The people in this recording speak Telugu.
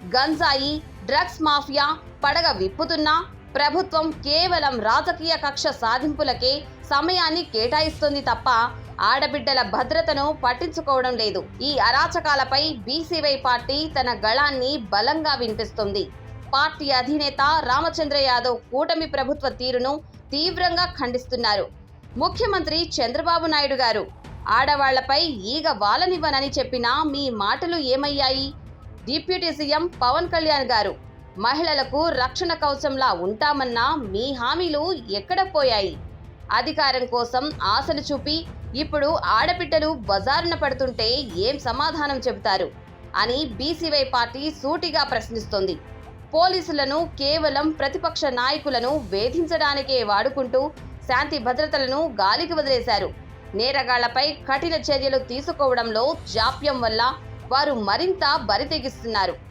గంజాయి, డ్రగ్స్ మాఫియా పడగ విప్పుతున్నా ప్రభుత్వం కేవలం రాజకీయ కక్ష సాధింపులకే సమయాన్ని కేటాయిస్తుంది తప్ప ఆడబిడ్డల భద్రతను పట్టించుకోవడం లేదు. ఈ అరాచకాలపై బీసీవై పార్టీ తన గళాన్ని బలంగా వినిపిస్తుంది. పార్టీ అధినేత రామచంద్ర యాదవ్ కూటమి ప్రభుత్వ తీరును తీవ్రంగా ఖండిస్తున్నారు. ముఖ్యమంత్రి చంద్రబాబు నాయుడు గారు ఆడవాళ్లపై ఈగ వాలనివ్వనని చెప్పినా మీ మాటలు ఏమయ్యాయి? డిప్యూటీ సీఎం పవన్ కళ్యాణ్ గారు మహిళలకు రక్షణ కవచంలా ఉంటామన్నా మీ హామీలు ఎక్కడ పోయాయి? అధికారం కోసం ఆశలు చూపి ఇప్పుడు ఆడబిడ్డలు బజారున పడుతుంటే ఏం సమాధానం చెబుతారు అని బీసీవై పార్టీ సూటిగా ప్రశ్నిస్తోంది. పోలీసులను కేవలం ప్రతిపక్ష నాయకులను వేధించడానికే వాడుకుంటూ శాంతి భద్రతలను గాలికి వదిలేశారు. నేరగాళ్లపై కఠిన చర్యలు తీసుకోవడంలో జాప్యం వల్ల వారు మరింత బరితెగిస్తున్నారు.